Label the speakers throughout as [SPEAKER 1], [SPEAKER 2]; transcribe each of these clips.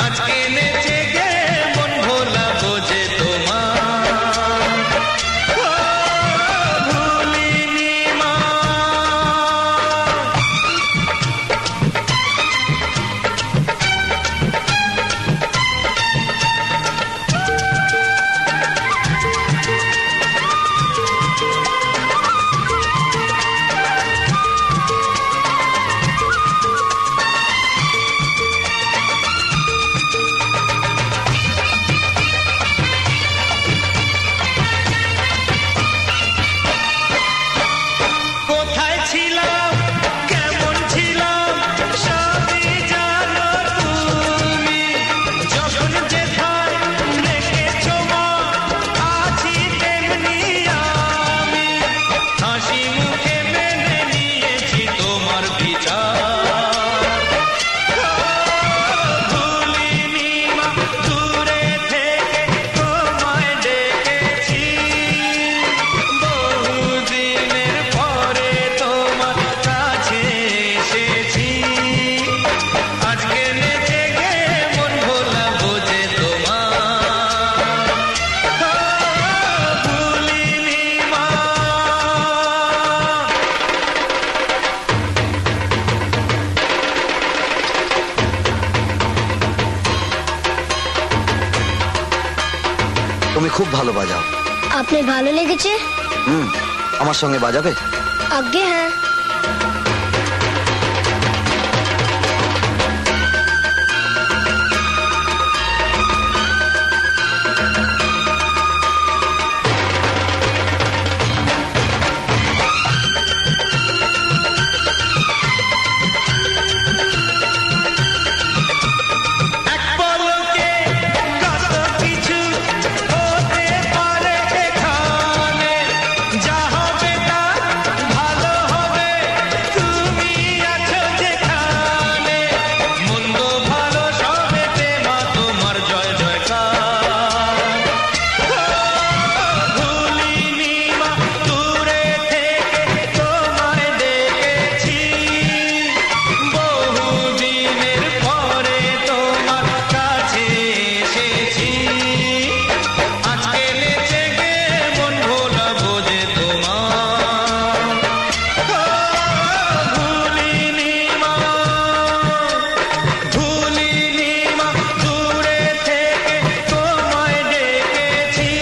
[SPEAKER 1] আজকে নেচে গে মন ভোলা বোঝে তোমার, ভুলিনি মা। কোথায় ছিলাম কেমন ছিলাম সবই জানো তুমি, যখন যেথায় রেখেছো মা আছি তেমনি আমি, হাসি মুখে মেনে নিয়েছি তোমার বিচার, ভুলিনি মা দূরে থেকে তোমায় ডেকেছি, বহুদিনের পরে তোমার কাছে এসেছি, আজকে নেচে গে মন ভোলা বোঝে তোমার, ভুলিনি মা।
[SPEAKER 2] তুমি খুব ভালো বাজাও।
[SPEAKER 3] আপনার ভালো লেগেছে?
[SPEAKER 2] আমার সঙ্গে বাজাবে?
[SPEAKER 3] আজ্ঞে হ্যাঁ।
[SPEAKER 1] এক পলকে কত কিছু হতে পারে এখানে, যা হবে তা ভালো হবে, তুমি আছো যেখানে, মন্দ ভালো সবেতে মা তোমার জয় জয়কার, ভুলিনি মা দূরে থেকে তোমায় ডেকেছি, বহুদিনের পরে তোমার কাছে এসেছি, আজকে নেচে গে মন ভোলা বোঝে তোমার, ভুলিনি মা, ভুলিনি মা দূরে থেকে তোমায় ডেকেছি,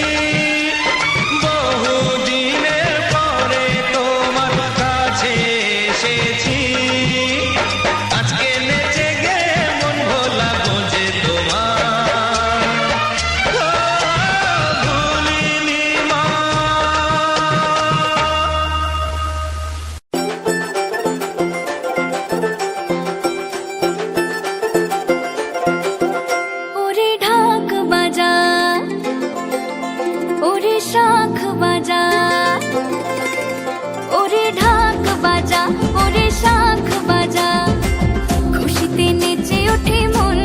[SPEAKER 1] বহুদিনের পরে তোমার কাছে এসেছি, আজকে নেচে গে মন ভোলা বোঝে তোমার, ভুলিনি মা।
[SPEAKER 4] ওরে ঢাক বাজা, ওরে শাঁখ বাজা, ওরে ঢাক বাজা, ওরে শাঁখ বাজা, খুশিতে নেচে ওঠে মন,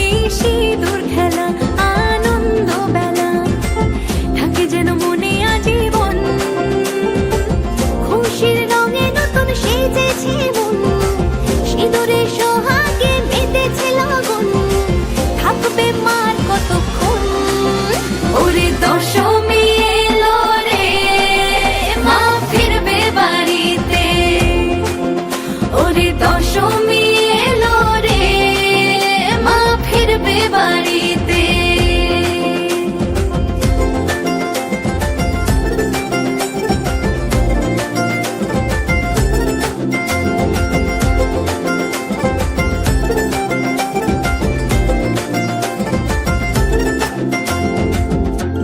[SPEAKER 4] এই সিঁদুর খেলা আনন্দ বেলা, থাকে যেন মনে আজীবন, খুশির রঙে নতুন সেজেছে মন, সিঁদুরে সোহাগে মেতেছে লগন, থাকবে মার কতক্ষণ, ওরে দশমী এলো রে, মা ফিরবে বাড়িতে, ওরে দশমী এলো রে, মা ফিরবে বাড়িতে।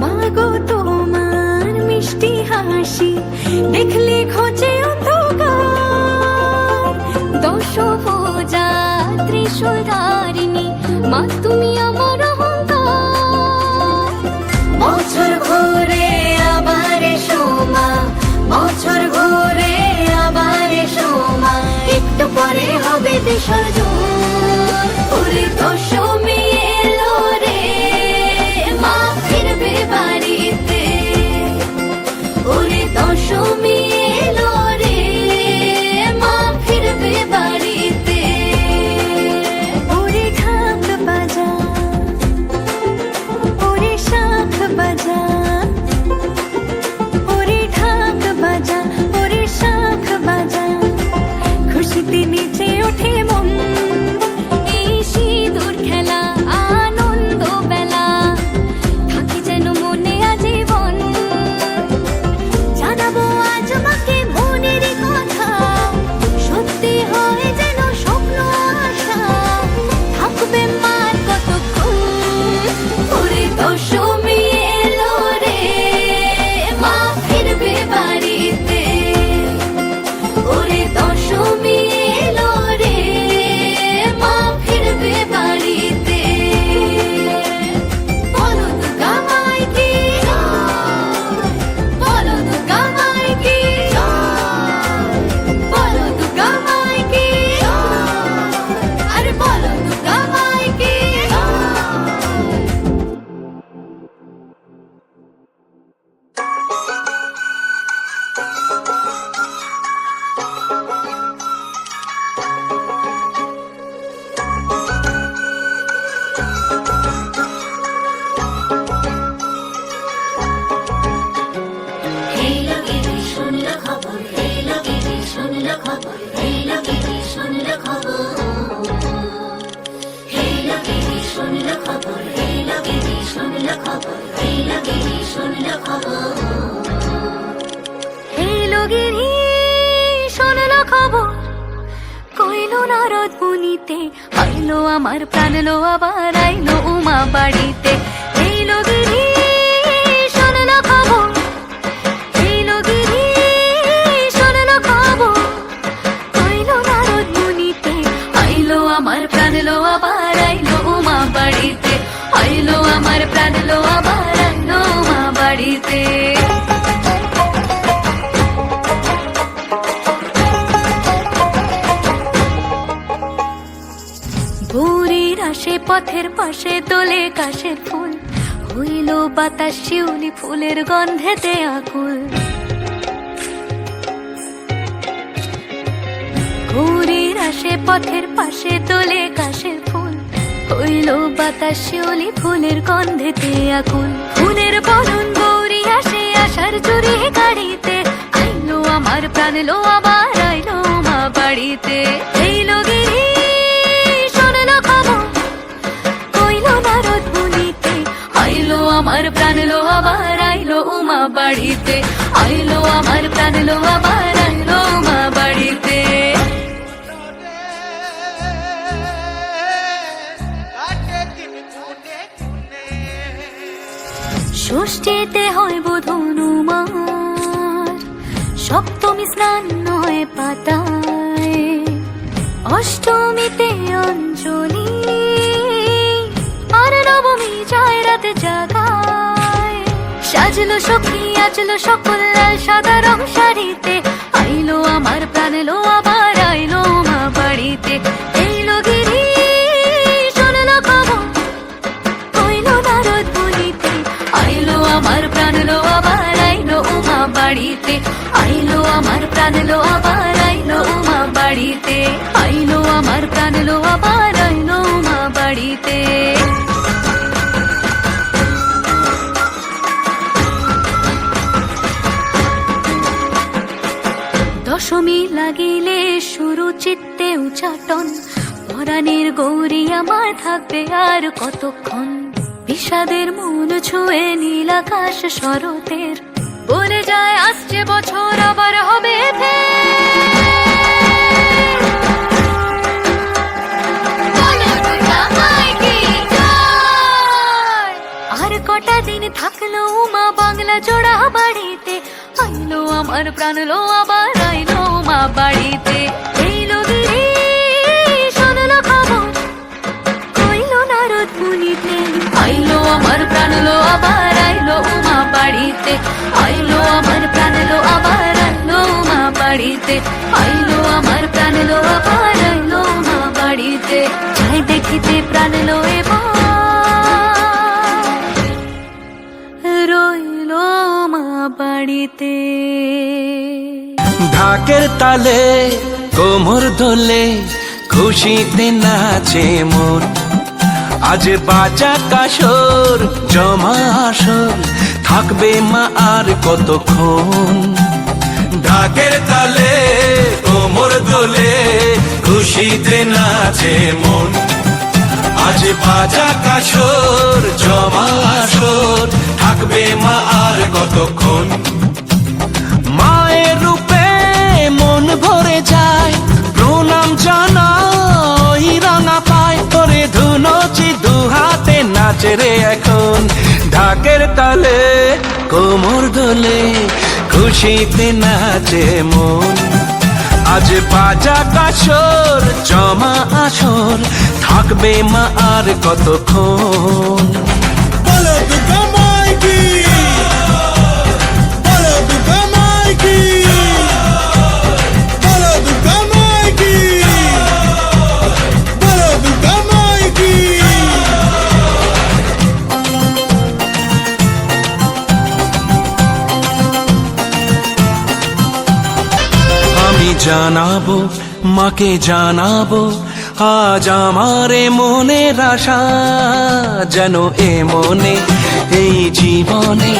[SPEAKER 4] মাগো তোমার মিষ্টি হাসি দেখলে খোঁজে অন্ধকার, দশভুজা ত্রিশূলধারিণী মা তুমি আমার অহংকার, বছর ঘুরে আবার এসো মা, বছর ঘুরে আবার এসো মা, একটু পরে হবে বিসর্জন, ওরে দশমী এলো রে, মা ফিরবে বাড়িতে, ওরে দশমী এলো রে, মা ফিরবে বাড়িতে, ওরে ঢাক বাড়িতে, আইলো আমার প্রাণ লো আবার আইলো উমা বাড়িতে। এইলো গিরি শোনলো খবর, এইলো গিরি শোনলো খবর, আইলো নারদ মুনিতে, আইলো আমার প্রাণ লো আবার আইলো উমা বাড়িতে, আইলো আমার প্রাণ লো আবার আইলো উমা বাড়িতে। গৌরীর আসে পথের পাশে দোলে কাশের ফুল, হইল বাতাস শিউলি ফুলের গন্ধেতে আকুল। গৌরীর আসে পথের পাশে দোলে কাশের ফুল, হইল বাতাস শিউলি ফুলের গন্ধেতে আকুল। ফুলের বরণ গৌরী আসে আশার চুরি গাড়িতে, আইলো আমার প্রাণ লো আবার আইলো মা বাড়িতে। এইলো গিরি শোনলো খবর, কইলো নারদ মুনিতে, আইলো আমার প্রাণ লো আবার আইলো উমা বাড়িতে, আইলো আমার প্রাণ লো আবার আইলো উমা বাড়িতে। ষষ্ঠীতে হয় বোধন উমার, সপ্তমী স্নান নয় পাতায়, অষ্টমীতে অঞ্জলি, আর নবমী যায় রাত জাগায়। সাজলো সখী আজলো সকল লাল সাদা রং শাড়িতে, আইলো আমার প্রাণ লো আবার আইলো মা বাড়িতে। এইলো গিরি শোনলো খবর, কইলো নারদ মুনিতে, আইলো আমার প্রাণ লো আবার আইলো উমা বাড়িতে, আইলো আমার প্রাণ লো আবার আইলো উমা বাড়িতে, আইলো আমার প্রাণ লো আবার আইলো উমা বাড়িতে। দশমী লাগিলে শুরু চিত্তে উচাটন, পরাণের গৌরী আমার থাকবে আর কতক্ষণ। বিষাদের মন ছুঁয়ে নীল আকাশ শরতের, বলে যায় আসছে বছর আবার হবে ফের। আর কটা দিন থাকলো উমা বাংলা জোড়া বাড়িতে, আইলো আমার প্রাণ লো আবার আইলো মা বাড়িতে। এইলো গিরি শোনলো খবর, কইলো নারদ মুনিতে, আইলো আমার প্রাণ লো আবার আইলো উমা বাড়িতে, আইলো আমার প্রাণ লো আবার আইলো উমা বাড়িতে, আইলো আমার প্রাণ লো আবার আইলো উমা বাড়িতে। যাই দেখিতে প্রাণ লো এবার রইলো মা বাড়িতে।
[SPEAKER 1] ঢাকের তালে কোমর দোলে খুশিতে নাচে মন, আজ বাজা কাসর জমা আসর থাকবে মা আর কতক্ষণ। ঢাকের তালে কোমর দোলে খুশিতে নাচে মন, আজ বাজা কাসর জমা আসর থাকবে মা আর কতক্ষণ। মায়ের রূপে মন ভরে যায়, প্রণাম জানাই রাঙা পায়, তোরে ধুনচি দু হাতে নাচে রে এখন। ঢাকের তালে কোমর দোলে খুশিতে নাচে মন, আজ বাজা কাসর জমা আসর থাকবে মা আর কতক্ষণ।
[SPEAKER 5] বলো দুর্গা মাই কি, বলো দুর্গা মাই কি, বলো দুর্গা মাই কি, বলো দুর্গা মাই কি।
[SPEAKER 1] আমি জানাবো মাকে জানাবো, আজ আমারে মনের আশা, যেন এ মনে এই জীবনে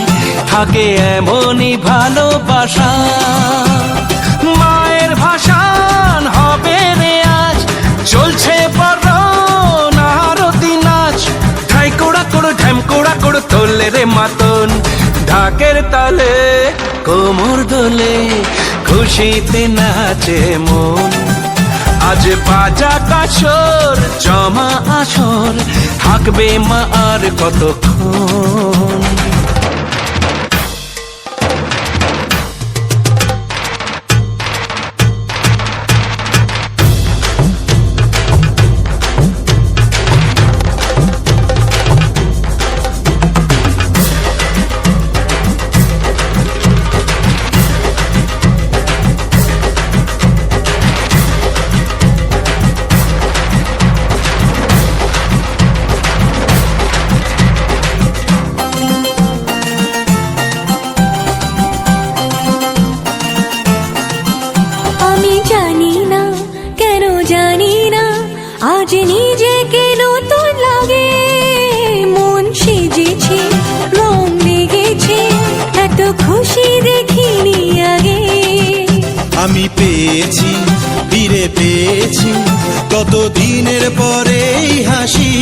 [SPEAKER 1] থাকে এমনই ভালোবাসা। মায়ের ভাষান হবে রে আজ, চলছে বরণ আরতি নাচ, ঢাই কোড়া কোড় ঢ্যাম কোড়া কোড় তোলে রে মাতন। ঢাকের তালে কোমর দোলে খুশিতে নাচে মন, আজ বাজা কাসর জমা আসর থাকবে মা আর কতক্ষণ।
[SPEAKER 4] আমি জানি না কেন জানি না আজ নিজেকে নতুন লাগে, মন সেজেছে রং লেগেছে এত খুশি দেখিনি আগে।
[SPEAKER 5] আমি পেয়েছি ফিরে পেয়েছি কত দিনের পরে এই হাসি,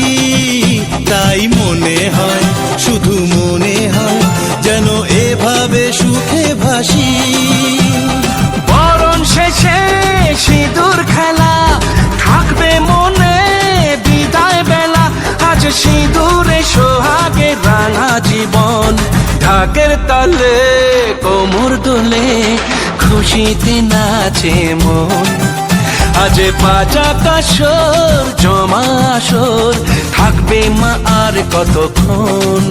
[SPEAKER 5] তাই মনে হয় শুধু মনে হয় যেন এভাবে সুখে ভাসি।
[SPEAKER 1] বরণ শেষে সিঁদুর খেলা থাকবে মনে বিদায় বেলা, আজ সিঁদুরে সোহাগে রাঙা জীবন। ঢাকের তালে কোমর দোলে খুশিতে নাচে মন, আজ বাজা কাসর জমা আসর থাকবে মা আর কতক্ষণ।